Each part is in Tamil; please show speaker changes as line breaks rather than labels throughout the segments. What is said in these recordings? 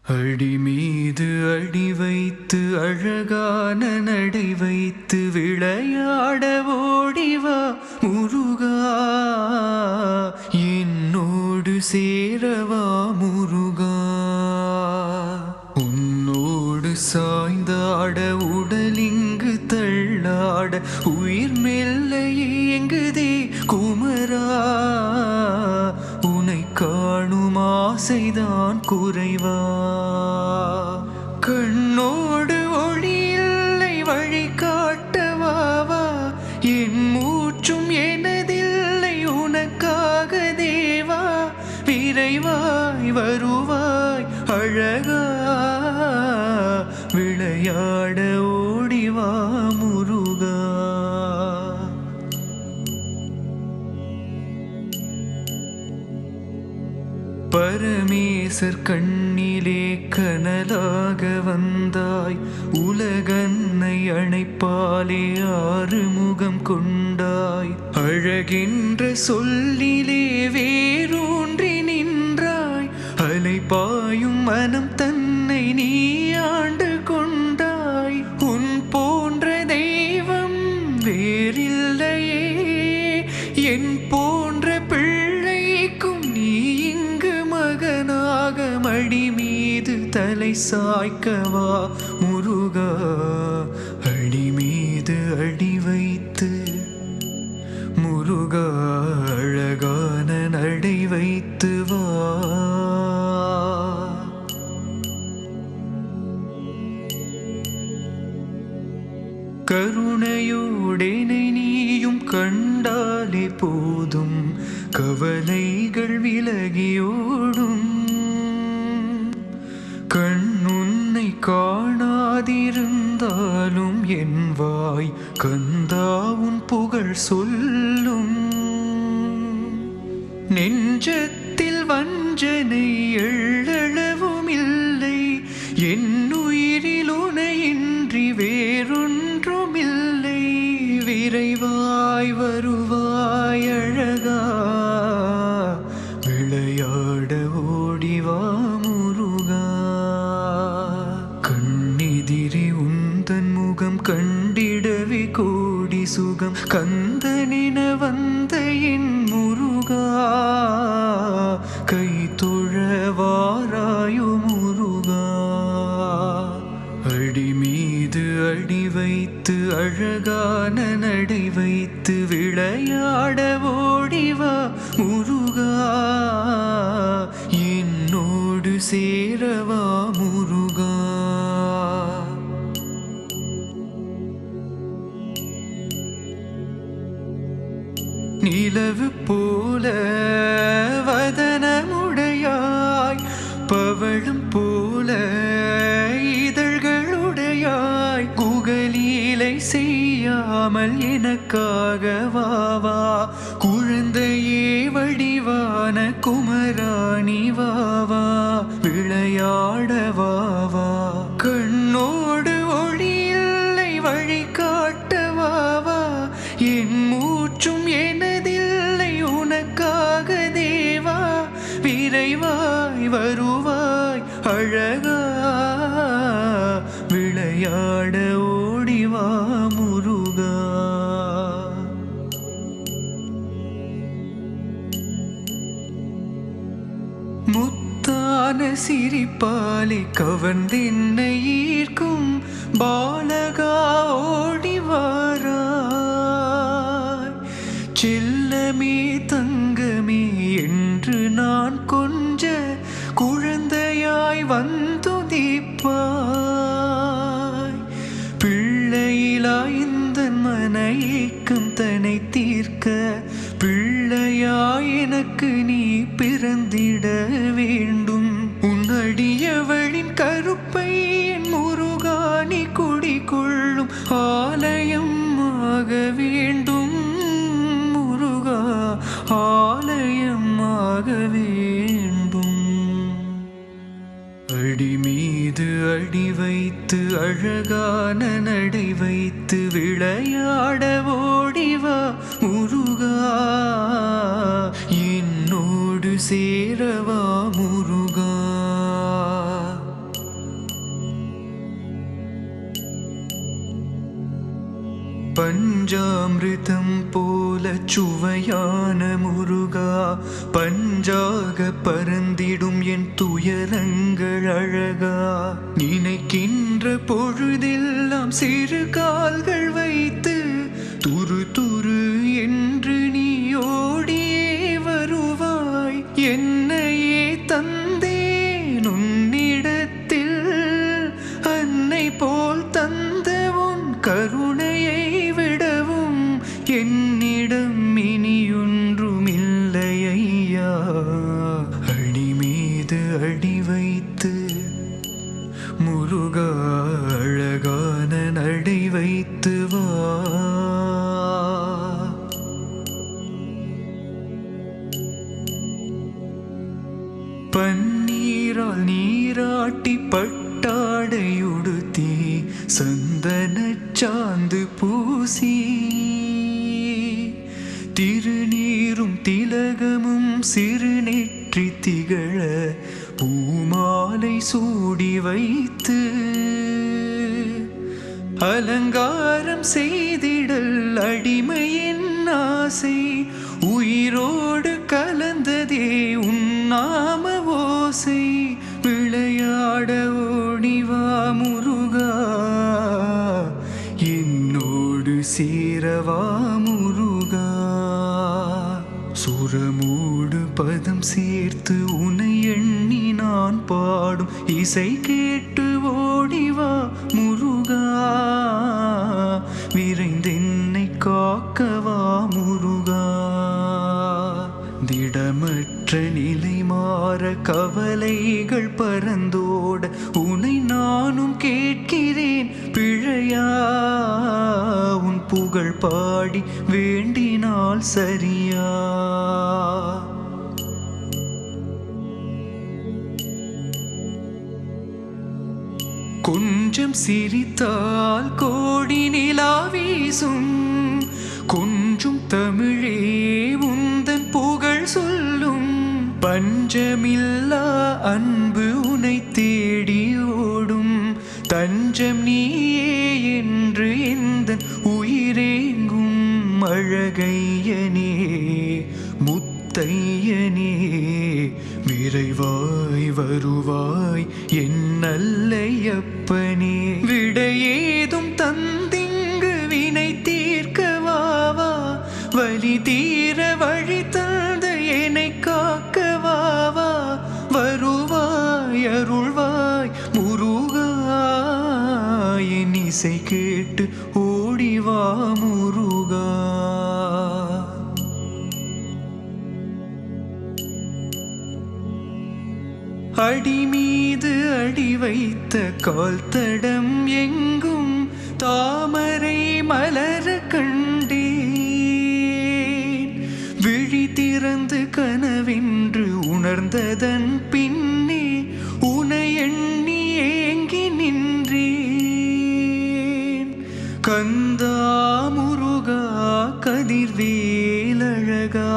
அடி மீது அடி வைத்து அழகான நடை வைத்து விளையாட ஓடிவா முருகா, என்னோடு சேரவா முருகா. உன்னோடு சாய்ந்தாட உடலிங்கு தள்ளாட உயிர் மெல்ல ஏங்குதே குமரா, உனை காணும் ஆசைதான் குறைவா. கண்ணோடு ஒளி இல்லை வழி காட்டவாவா, என் மூச்சும் எனதில்லை உனக்காக தேவா. விரைவாய் வருவாய் அழகா, விளையாட ஓடிவா முருகா. பரமேசர் கண்ணிலே கனலாக வந்தாய், உலகன்னை அணைப்பாலே ஆறுமுகம் கொண்டாய். அழகென்ற சொல்லிலே வேரூன்றி நின்றாய், அலைபாயும் மனம் தன்னை நீ ஆண்டு கொண்டாய். உன் போன்ற தெய்வம் வேறில்லையே, என் போன்ற பிள்ளைக்கும் நீ இங்கு மகனாக மடி மீது தலை சாய்க்கவா முருகா. அடி மீது அடி வைத்து முருகா, அழகான நடை வைத்து வா. கருணையோடெனை நீயும் கண்டாலே போதும், கவலைகள் விலகியோடும். கண்ணுன்னை காணாதிருந்தாலும் என் வாய் கந்தா உன் புகழ் சொல்லும். நெஞ்சத்தில் வஞ்சனை எள்ளளவும் இல்லை, என் உயிரில் உனையின்றி வேறொன்றுமில்லை. விரைவாய் வருவாய் அழகா, விளையாட ஓடிவா முருகா. கண்ணெதிரே உந்தன் முகம் கண்டிடவே கோடி சுகம், கந்தனென வந்த என் முருகா. கை தொழ வாராயோ முருகா. அடி மீது அடி வைத்து அழகான நடை வைத்து விளையாட ஓடிவா முருகா, என்னோடு சேரவா முருகா. நிலவு போல வதனமுடையாய், பவளம் போல இதழ்களுடையாய், குகலீலை செய்யாமல் எனக்காக வாவா. குழந்தையே வடிவான குமராணி வாவா, விளையாட வாவா. கண்ணோடு ஒளி இல்லை வழி காட்ட வாவா, என் மூச்சும் எனதில்லை உனக்காக தேவா. விரைவாய் வருவாய் அழகா, விளையாட ஓடிவா முருகா. முத்தான சிரிப்பாலே கவர்ந்தென்னை ஈர்க்கும் பாலகா ஓடிவாராய். செல்லமே தங்கமே என்று நான் கொஞ்ச குழந்தையாய் வந்துதிப்பாய். பிள்ளையிலாய் இந்த மன ஏக்கம் தன்னை தீர்க்க, பிள்ளையாய் எனக்கு நீ பிறந்திட வேண்டும். உன் அடியவளின் கருப்பை என் முருகா நீ குடிகொள்ளும் ஆலயம் ஆக வேண்டும் முருகா, ஆலயம் ஆக வேண்டும். அடி மீது அடி வைத்து அழகான நடை வைத்து விளையாட ஓடிவா முருகா, என்னோடு சேரவா முருகா. பஞ்சாமிருதம் போல சுவையான முருகா, பஞ்சாக பறந்திடும் என் துயரங்கள் அழகா. நினைக்கின்ற பொழுதெல்லாம் சிறு கால்கள் வைத்து துரு துரு என்று நீ ஓடியே வருவாய். என்னையே தந்தேன் உன்னிடத்தில், அன்னை போல் தந்த உன் கருணையை விடவும் என்னிடம் இனியொன்றும் இல்லை ஐயா. அடி மீது அடி வைத்து முருகா, அழகான நடை வைத்து வா. பன்னீரால் நீராட்டி பட்டாடையுடுத்தி சந்தனச் சாந்து பூசி, திருநீரும் திலகமும் சிறு நெற்றி திகழ பூமாலை சூடி வைத்து, அலங்காரம் செய்திடல் அடிமையின் ஆசை. உயிரோடு கலந்ததே உன் நாம ஓசை. விளையாட ஓடிவா முருகா, என்னோடு சேரவா முருகா. சுரமோடு பதம் சேர்த்து உனை எண்ணி நான் பாடும் இசை கேட்டு ஓடிவா முருகா. விரைந்தென்னை காக்கவா முருகா. திடமற்ற நிலை மாற கவலைகள் பறந்தோட உனை நானும் கேட்கிறேன் பிழையா. உன் புகழ் பாடி வேண்டினால் சரியா. கொஞ்சம் சிரித்தால் கோடி நிலா வீசும், கொஞ்சம் தமிழே உந்தன் புகழ் சொல்லும். பஞ்சமில்லா அன்பு உனை தேடி ஓடும், தஞ்சம் நீயே என்று எந்தன் உயிரேங்கும். அழகையனே முத்தையனே, விரைவாய் வருவாய் என் நல்லையப்பனே. விடையேதும் தந்திங்கு வினை தீர்க்கவாவா, வலி தீர வழி தந்த என்னை காக்கவாவா. வருவாய் அருள்வாய் முருகா, என் இசை கேட்டு ஓடிவா முருகா. அடி மீது அடி வைத்த கால் தடம் எங்கும் தாமரை மலர கண்டேன். விழி திறந்து கனவென்று உணர்ந்ததன் பின்னே உனை எண்ணி ஏங்கி நின்றேன். கந்தா முருகா கதிர்வேலழகா,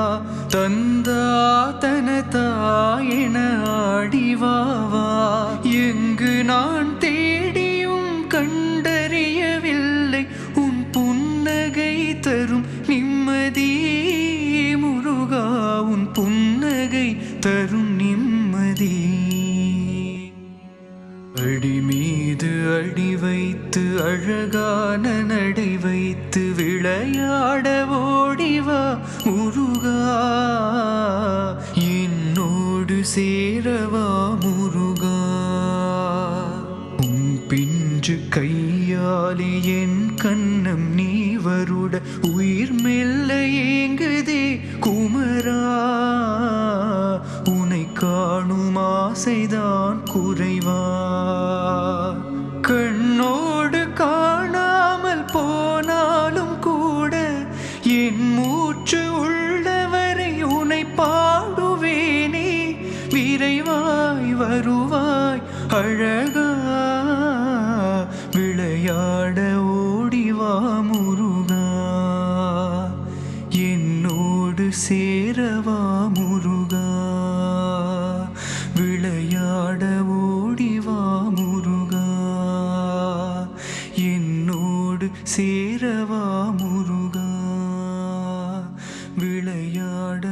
தந்தா தனதா என ஆடிவாவா. எங்கு நான் தேடியும் கண்டறியவில்லை உன் புன்னகை தரும் நிம்மதி முருகா. உன் புன்னகை தரும் நிம்மதி. அடி மீது அடி வைத்து அழகான நடை வைத்து விளையாட ஓடிவா முருகா. என்னோடு சேரவா முருகா. உன் பிஞ்சு கையாலே என் கண்ணம் நீ வருட உயிர் மெல்ல ஏங்குதே குமரா. உனை காணும் ஆசைதான் குறைவா. கண்ணோடு காணாமல் போனாலும் கூட என் மூச்சு உள்ளவரை உனை பாடுவேனே. விரைவாய் வருவாய் அழகா, விளையாட ஓடிவா முருகா. என்னோடு சேரவா முருகா. விளையாட ஓடிவா முருகா. என்னோடு என்னோடு சேரவா முருகா விளையாட